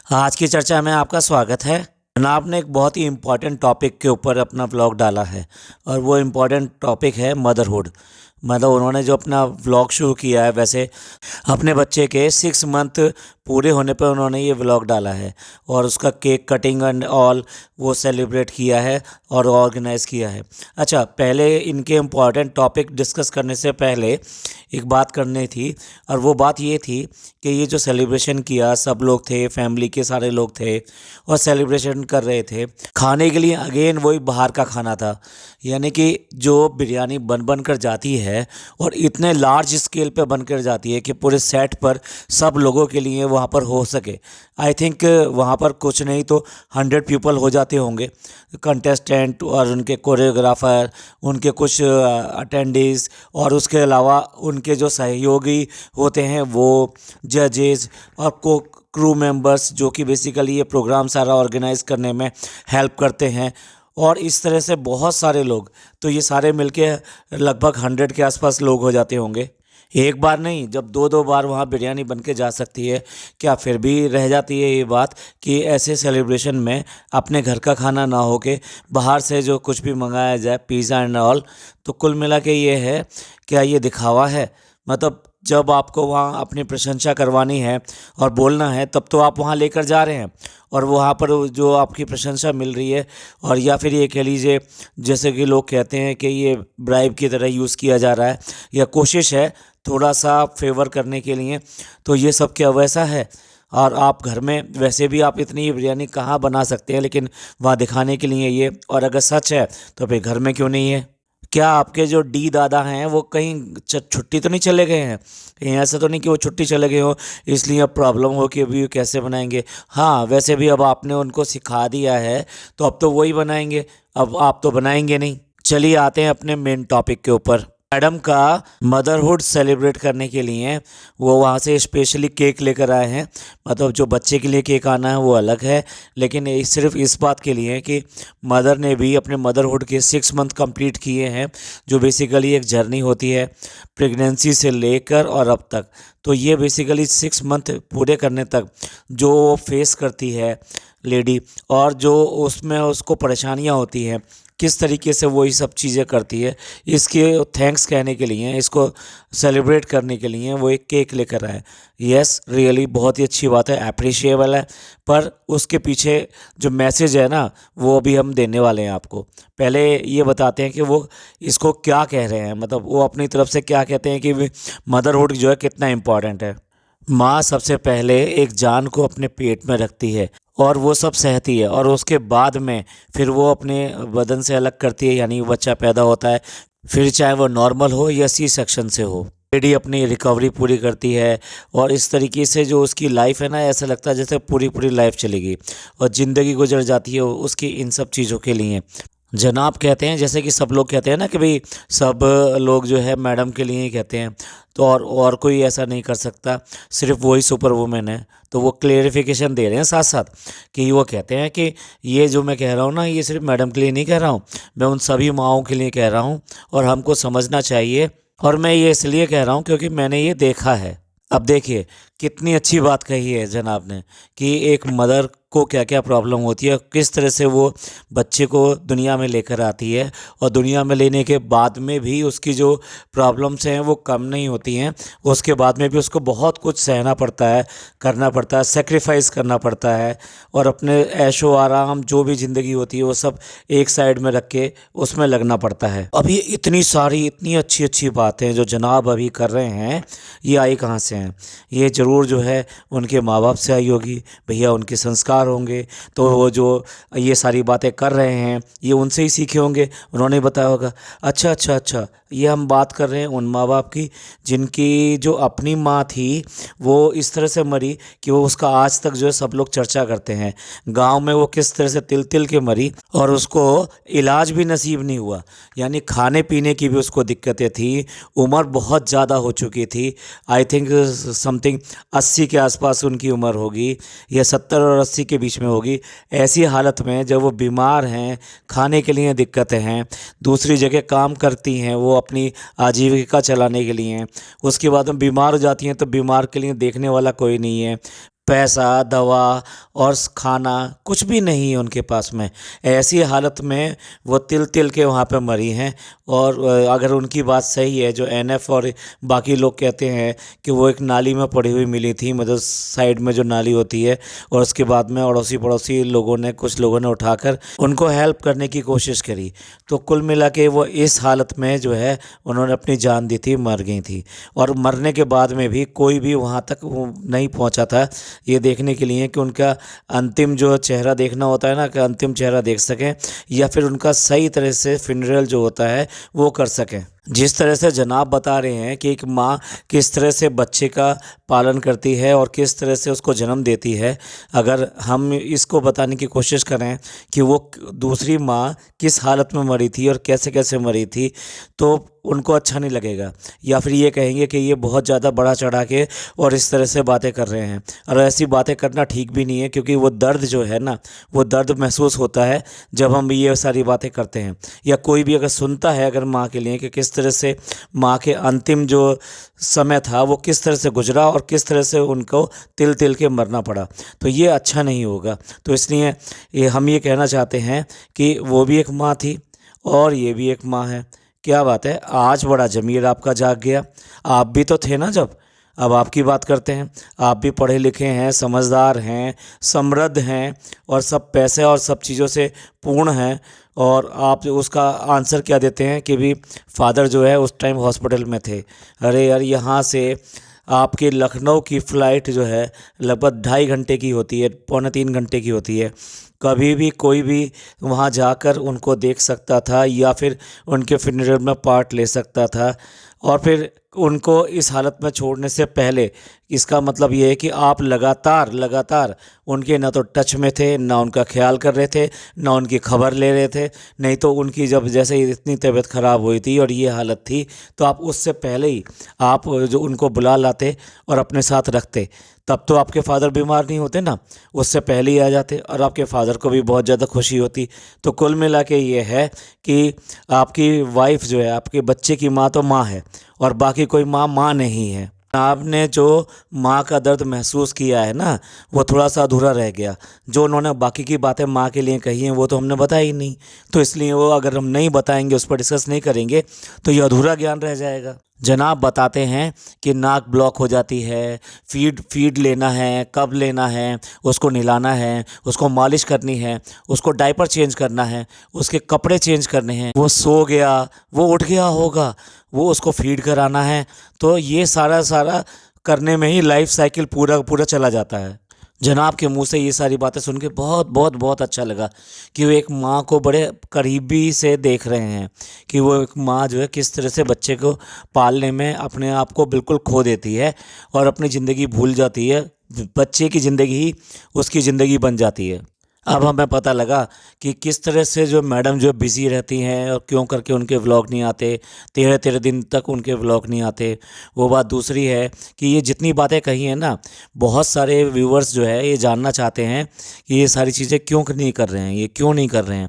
आज की चर्चा में आपका स्वागत है। जनाब ने एक बहुत ही इम्पोर्टेंट टॉपिक के ऊपर अपना व्लॉग डाला है और वो इम्पोर्टेंट टॉपिक है मदरहुड। मतलब उन्होंने जो अपना व्लॉग शुरू किया है, वैसे अपने बच्चे के 6 मंथ पूरे होने पर उन्होंने ये व्लॉग डाला है और उसका केक कटिंग एंड ऑल वो सेलिब्रेट किया है और ऑर्गेनाइज़ किया है। अच्छा, पहले इनके इम्पॉर्टेंट टॉपिक डिस्कस करने से पहले एक बात करनी थी और वो बात ये थी कि ये जो सेलिब्रेशन किया, सब लोग थे, फैमिली के सारे लोग थे और सेलिब्रेशन कर रहे थे। खाने के लिए अगेन वही बाहर का खाना था, यानी कि जो बिरयानी बन कर जाती है और इतने लार्ज स्केल पे बन कर जाती है कि पूरे सेट पर सब लोगों के लिए वहाँ पर हो सके। आई थिंक वहाँ पर कुछ नहीं तो 100 पीपल हो जाते होंगे, कंटेस्टेंट और उनके कोरियोग्राफर, उनके कुछ अटेंडीज़ और उसके अलावा उनके जो सहयोगी होते हैं वो जजेस और को क्रू मेंबर्स, जो कि बेसिकली ये प्रोग्राम सारा ऑर्गेनाइज करने में हेल्प करते हैं। और इस तरह से बहुत सारे लोग, तो ये सारे मिलके लगभग 100 के आसपास लोग हो जाते होंगे। एक बार नहीं, जब दो दो बार वहाँ बिरयानी बन के जा सकती है, क्या फिर भी रह जाती है ये बात कि ऐसे सेलिब्रेशन में अपने घर का खाना ना हो के बाहर से जो कुछ भी मंगाया जाए, पिज़्ज़ा एंड ऑल। तो कुल मिला के ये है, क्या ये दिखावा है? मतलब जब आपको वहाँ अपनी प्रशंसा करवानी है और बोलना है, तब तो आप वहाँ लेकर जा रहे हैं और वहाँ पर जो आपकी प्रशंसा मिल रही है, और या फिर ये कह लीजिए जैसे कि लोग कहते हैं कि ये ब्राइब की तरह यूज़ किया जा रहा है या कोशिश है थोड़ा सा फेवर करने के लिए, तो ये सब क्या वैसा है? और आप घर में वैसे भी आप इतनी बिरयानी कहाँ बना सकते हैं, लेकिन वहाँ दिखाने के लिए ये। और अगर सच है तो फिर घर में क्यों नहीं है? क्या आपके जो डी दादा हैं वो कहीं छुट्टी तो नहीं चले गए हैं? कहीं ऐसा तो नहीं कि वो छुट्टी चले गए हो इसलिए अब प्रॉब्लम हो कि अभी कैसे बनाएंगे? हाँ, वैसे भी अब आपने उनको सिखा दिया है तो अब तो वही बनाएंगे, अब आप तो बनाएंगे नहीं। चलिए आते हैं अपने मेन टॉपिक के ऊपर। मैडम का मदरहुड सेलिब्रेट करने के लिए वो वहाँ से स्पेशली केक लेकर आए हैं। मतलब जो बच्चे के लिए केक आना है वो अलग है, लेकिन ये सिर्फ इस बात के लिए है कि मदर ने भी अपने मदरहुड के 6 मंथ कंप्लीट किए हैं, जो बेसिकली एक जर्नी होती है प्रेगनेंसी से लेकर और अब तक। तो ये बेसिकली 6 मंथ पूरे करने तक जो वो फेस करती है लेडी, और जो उसमें उसको परेशानियाँ होती हैं, किस तरीके से वो ये सब चीज़ें करती है, इसके थैंक्स कहने के लिए, इसको सेलिब्रेट करने के लिए वो एक केक लेकर आए। यस, रियली बहुत ही अच्छी बात है, अप्रिशिएबल है। पर उसके पीछे जो मैसेज है ना, वो अभी हम देने वाले हैं आपको। पहले ये बताते हैं कि वो इसको क्या कह रहे हैं, मतलब वो अपनी तरफ से क्या कहते हैं कि मदरहुड जो है कितना इम्पॉर्टेंट है। माँ सबसे पहले एक जान को अपने पेट में रखती है और वो सब सहती है, और उसके बाद में फिर वो अपने बदन से अलग करती है, यानी बच्चा पैदा होता है। फिर चाहे वो नॉर्मल हो या सी सेक्शन से हो, लेडी अपनी रिकवरी पूरी करती है। और इस तरीके से जो उसकी लाइफ है ना, ऐसा लगता है जैसे पूरी पूरी लाइफ चलेगी और ज़िंदगी गुजर जाती है उसकी इन सब चीज़ों के लिए। जनाब कहते हैं, जैसे कि सब लोग कहते हैं ना कि भाई सब लोग जो है मैडम के लिए ही कहते हैं, तो और कोई ऐसा नहीं कर सकता, सिर्फ वही सुपर वुमेन है। तो वो क्लेरिफिकेशन दे रहे हैं साथ साथ कि वो कहते हैं कि ये जो मैं कह रहा हूँ ना, ये सिर्फ मैडम के लिए नहीं कह रहा हूँ, मैं उन सभी माँओं के लिए कह रहा हूँ और हमको समझना चाहिए। और मैं ये इसलिए कह रहा हूँ क्योंकि मैंने ये देखा है। अब देखिए कितनी अच्छी बात कही है जनाब ने कि एक मदर को क्या क्या प्रॉब्लम होती है, किस तरह से वो बच्चे को दुनिया में लेकर आती है, और दुनिया में लेने के बाद में भी उसकी जो प्रॉब्लम्स हैं वो कम नहीं होती हैं। उसके बाद में भी उसको बहुत कुछ सहना पड़ता है, करना पड़ता है, सेक्रीफाइस करना पड़ता है, और अपने ऐशो आराम जो भी ज़िंदगी होती है वो सब एक साइड में रख के उसमें लगना पड़ता है। अब ये इतनी सारी इतनी अच्छी अच्छी बातें जो जनाब अभी कर रहे हैं, ये आई कहाँ से हैं? ये ज़रूर जो है उनके माँ बाप से आई होगी, भैया उनके संस्कार होंगे। तो वो जो ये सारी बातें कर रहे हैं ये उनसे ही सीखे होंगे, उन्होंने बताया होगा। अच्छा अच्छा अच्छा, ये हम बात कर रहे हैं उन माँ बाप की जिनकी जो अपनी माँ थी वो इस तरह से मरी कि वो उसका आज तक जो है सब लोग चर्चा करते हैं गांव में, वो किस तरह से तिल तिल के मरी और उसको इलाज भी नसीब नहीं हुआ। यानी खाने पीने की भी उसको दिक्कतें थी, उम्र बहुत ज़्यादा हो चुकी थी। आई थिंक समथिंग 80 के आसपास उनकी उम्र होगी, या 70 और 80 के बीच में होगी। ऐसी हालत में जब वो बीमार हैं, खाने के लिए दिक्कतें हैं, दूसरी जगह काम करती हैं वो अपनी आजीविका चलाने के लिए, उसके बाद में बीमार हो जाती हैं तो बीमार के लिए देखने वाला कोई नहीं है, पैसा, दवा और खाना कुछ भी नहीं है उनके पास में। ऐसी हालत में वो तिल तिल के वहाँ पे मरी हैं। और अगर उनकी बात सही है, जो एनएफ और बाकी लोग कहते हैं कि वो एक नाली में पड़ी हुई मिली थी, मतलब साइड में जो नाली होती है, और उसके बाद में अड़ोसी पड़ोसी लोगों ने, कुछ लोगों ने उठाकर उनको हेल्प करने की कोशिश करी, तो कुल मिला के वो इस हालत में जो है उन्होंने अपनी जान दी थी, मर गई थी। और मरने के बाद में भी कोई भी वहाँ तक नहीं पहुँचा था ये देखने के लिए कि उनका अंतिम जो चेहरा देखना होता है ना, कि अंतिम चेहरा देख सकें, या फिर उनका सही तरह से फ्यूनरल जो होता है वो कर सकें। जिस तरह से जनाब बता रहे हैं कि एक माँ किस तरह से बच्चे का पालन करती है और किस तरह से उसको जन्म देती है, अगर हम इसको बताने की कोशिश करें कि वो दूसरी माँ किस हालत में मरी थी और कैसे कैसे मरी थी, तो उनको अच्छा नहीं लगेगा, या फिर ये कहेंगे कि ये बहुत ज़्यादा बढ़ा चढ़ा के और इस तरह से बातें कर रहे हैं। और ऐसी बातें करना ठीक भी नहीं है, क्योंकि वो दर्द जो है ना, वो दर्द महसूस होता है जब हम ये सारी बातें करते हैं, या कोई भी अगर सुनता है अगर माँ के लिए कि किस तरह से माँ के अंतिम जो समय था वो किस तरह से गुजरा और किस तरह से उनको तिल तिल के मरना पड़ा, तो ये अच्छा नहीं होगा। तो इसलिए हम ये कहना चाहते हैं कि वो भी एक माँ थी और ये भी एक माँ है। क्या बात है, आज बड़ा ज़मीर आपका जाग गया। आप भी तो थे ना जब। अब आपकी बात करते हैं। आप भी पढ़े लिखे हैं, समझदार हैं, समृद्ध हैं और सब पैसे और सब चीज़ों से पूर्ण हैं, और आप उसका आंसर क्या देते हैं कि भी फादर जो है उस टाइम हॉस्पिटल में थे। अरे यार, यहाँ से आपके लखनऊ की फ़्लाइट जो है लगभग 2.5 घंटे की होती है, 2.75 घंटे की होती है। कभी भी कोई भी वहाँ जाकर उनको देख सकता था या फिर उनके फ्यूनरल में पार्ट ले सकता था, और फिर उनको इस हालत में छोड़ने से पहले, इसका मतलब ये है कि आप लगातार लगातार उनके ना तो टच में थे, ना उनका ख्याल कर रहे थे, ना उनकी खबर ले रहे थे। नहीं तो उनकी जब जैसे इतनी तबीयत ख़राब हुई थी और ये हालत थी, तो आप उससे पहले ही आप जो उनको बुला लाते और अपने साथ रखते, तब तो आपके फ़ादर बीमार नहीं होते ना, उससे पहले ही आ जाते और आपके फ़ादर को भी बहुत ज़्यादा खुशी होती। तो कुल मिला के ये है कि आपकी वाइफ जो है, आपके बच्चे की माँ तो माँ है, और बाकी कोई माँ नहीं है। आपने जो माँ का दर्द महसूस किया है ना, वो थोड़ा सा अधूरा रह गया। जो उन्होंने बाकी की बातें माँ के लिए कही हैं वो तो हमने बताई ही नहीं, तो इसलिए वो अगर हम नहीं बताएंगे, उस पर डिस्कस नहीं करेंगे, तो ये अधूरा ज्ञान रह जाएगा। जनाब बताते हैं कि नाक ब्लॉक हो जाती है, फीड लेना है, कब लेना है, उसको नहलाना है, उसको मालिश करनी है, उसको डायपर चेंज करना है, उसके कपड़े चेंज करने हैं, वो सो गया, वो उठ गया होगा, वो उसको फीड कराना है, तो ये सारा सारा करने में ही लाइफ साइकिल पूरा पूरा चला जाता है। जनाब के मुंह से ये सारी बातें सुन के बहुत बहुत बहुत अच्छा लगा कि वो एक माँ को बड़े करीबी से देख रहे हैं, कि वो एक माँ जो है किस तरह से बच्चे को पालने में अपने आप को बिल्कुल खो देती है और अपनी ज़िंदगी भूल जाती है। बच्चे की ज़िंदगी ही उसकी ज़िंदगी बन जाती है। अब हमें पता लगा कि किस तरह से जो मैडम जो बिज़ी रहती हैं और क्यों करके उनके व्लॉग नहीं आते, 13-13 दिन तक उनके व्लॉग नहीं आते। वो बात दूसरी है कि ये जितनी बातें कही हैं ना, बहुत सारे व्यूअर्स जो है ये जानना चाहते हैं कि ये सारी चीज़ें क्यों नहीं कर रहे हैं, ये क्यों नहीं कर रहे हैं।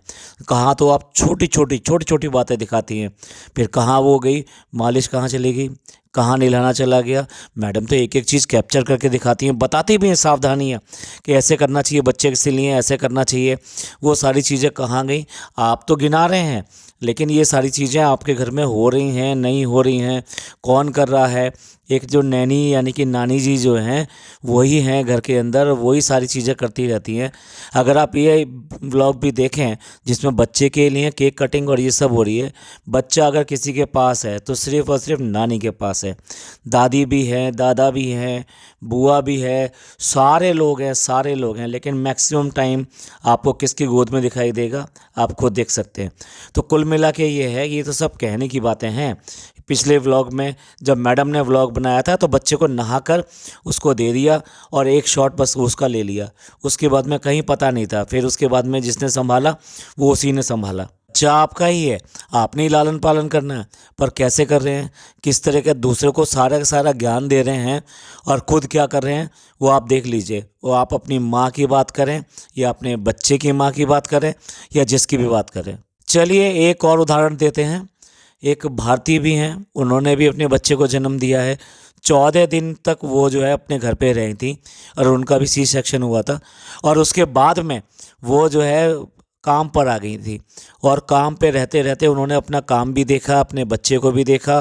कहाँ तो आप छोटी छोटी बातें दिखाती हैं, फिर कहाँ वो गई मालिश, कहाँ चली गई, कहाँ नहलाना चला गया। मैडम तो एक एक चीज़ कैप्चर करके दिखाती हैं, बताती भी हैं सावधानियाँ कि ऐसे करना चाहिए, बच्चे के लिए ऐसे करना चाहिए। वो सारी चीज़ें कहाँ गई? आप तो गिना रहे हैं, लेकिन ये सारी चीज़ें आपके घर में हो रही हैं, नहीं हो रही हैं, कौन कर रहा है? एक जो नैनी यानी कि नानी जी जो हैं वही हैं घर के अंदर, वही सारी चीज़ें करती रहती हैं। अगर आप ये व्लॉग भी देखें जिसमें बच्चे के लिए केक कटिंग और ये सब हो रही है, बच्चा अगर किसी के पास है तो सिर्फ़ और सिर्फ नानी के पास है। दादी भी हैं, दादा भी हैं, बुआ भी है, सारे लोग हैं, लेकिन मैक्सिमम टाइम आपको किसकी गोद में दिखाई देगा, आप खुद देख सकते हैं। तो कुल मिला के ये है, ये तो सब कहने की बातें हैं। पिछले व्लॉग में जब मैडम ने व्लॉग बनाया था तो बच्चे को नहाकर उसको दे दिया और एक शॉट बस उसका ले लिया, उसके बाद में कहीं पता नहीं था। फिर उसके बाद में जिसने संभाला वो उसी ने संभाला। बच्चा आपका ही है, आपने ही लालन पालन करना है, पर कैसे कर रहे हैं, किस तरह के दूसरे को सारा का सारा ज्ञान दे रहे हैं और खुद क्या कर रहे हैं वो आप देख लीजिए। वो आप अपनी माँ की बात करें या अपने बच्चे की माँ की बात करें या जिसकी भी बात करें। चलिए एक और उदाहरण देते हैं एक भारतीय भी हैं, उन्होंने भी अपने बच्चे को जन्म दिया है। 14 दिन तक वो जो है अपने घर पे रही थी और उनका भी सी सेक्शन हुआ था, और उसके बाद में वो जो है काम पर आ गई थी, और काम पे रहते रहते उन्होंने अपना काम भी देखा, अपने बच्चे को भी देखा,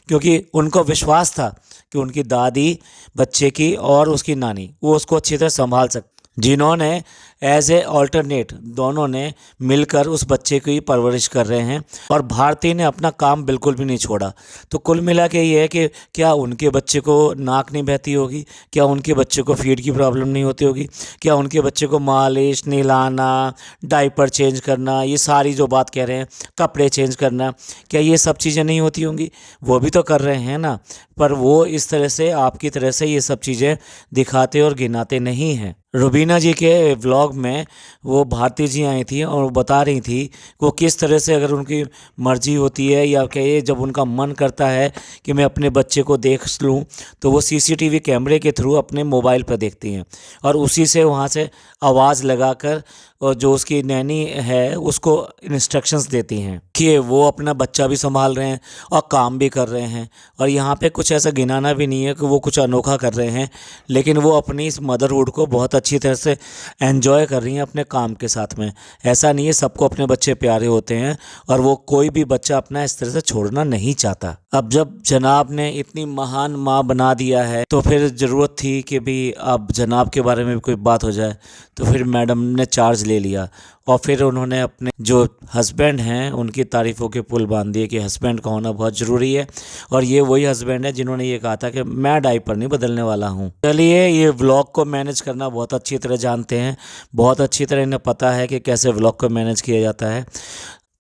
क्योंकि उनको विश्वास था कि उनकी दादी बच्चे की और उसकी नानी वो उसको अच्छी तरह संभाल जिन्होंने एज ए ऑल्टरनेट दोनों ने मिलकर उस बच्चे की परवरिश कर रहे हैं, और भारती ने अपना काम बिल्कुल भी नहीं छोड़ा। तो कुल मिला के ये है कि क्या उनके बच्चे को नाक नहीं बहती होगी, क्या उनके बच्चे को फीड की प्रॉब्लम नहीं होती होगी, क्या उनके बच्चे को मालिश, नहलाना, डायपर चेंज करना, ये सारी जो बात कह रहे हैं, कपड़े चेंज करना, क्या ये सब चीज़ें नहीं होती होंगी? वो भी तो कर रहे हैं ना, पर वो इस तरह से आपकी तरह से ये सब चीज़ें दिखाते और गिनाते नहीं हैं। रुबीना जी के व्लॉग में वो भारती जी आई थी और वो बता रही थी वो किस तरह से अगर उनकी मर्ज़ी होती है या कहिए जब उनका मन करता है कि मैं अपने बच्चे को देख लूँ, तो वो सीसीटीवी कैमरे के थ्रू अपने मोबाइल पर देखती हैं और उसी से वहाँ से आवाज़ लगाकर और जो उसकी नैनी है उसको इंस्ट्रक्शंस देती हैं कि वो अपना बच्चा भी संभाल रहे हैं और काम भी कर रहे हैं। और यहाँ पे कुछ ऐसा गिनाना भी नहीं है कि वो कुछ अनोखा कर रहे हैं, लेकिन वो अपनी इस मदरहुड को बहुत अच्छी तरह से एंजॉय कर रही हैं अपने काम के साथ में। ऐसा नहीं है, सबको अपने बच्चे प्यारे होते हैं और वो कोई भी बच्चा अपना इस तरह से छोड़ना नहीं चाहता। अब जब जनाब ने इतनी महान माँ बना दिया है तो फिर ज़रूरत थी कि भी अब जनाब के बारे में भी कोई बात हो जाए, तो फिर मैडम ने चार्ज ले लिया और फिर उन्होंने अपने जो हस्बैंड हैं उनकी तारीफ़ों के पुल बांध दिए कि हस्बैंड का होना बहुत ज़रूरी है, और ये वही हस्बैंड है जिन्होंने ये कहा था कि मैं डायपर नहीं बदलने वाला हूँ। चलिए, ये व्लॉग को मैनेज करना बहुत अच्छी तरह जानते हैं, बहुत अच्छी तरह इन्हें पता है कि कैसे व्लॉग को मैनेज किया जाता है।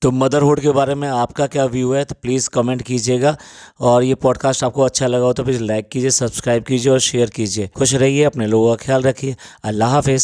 तो मदरहुड के बारे में आपका क्या व्यू है तो प्लीज़ कमेंट कीजिएगा, और ये पॉडकास्ट आपको अच्छा लगा हो तो प्लीज़ लाइक कीजिए, सब्सक्राइब कीजिए और शेयर कीजिए। खुश रहिए, अपने लोगों का ख्याल रखिए। अल्लाह हाफ़िज़।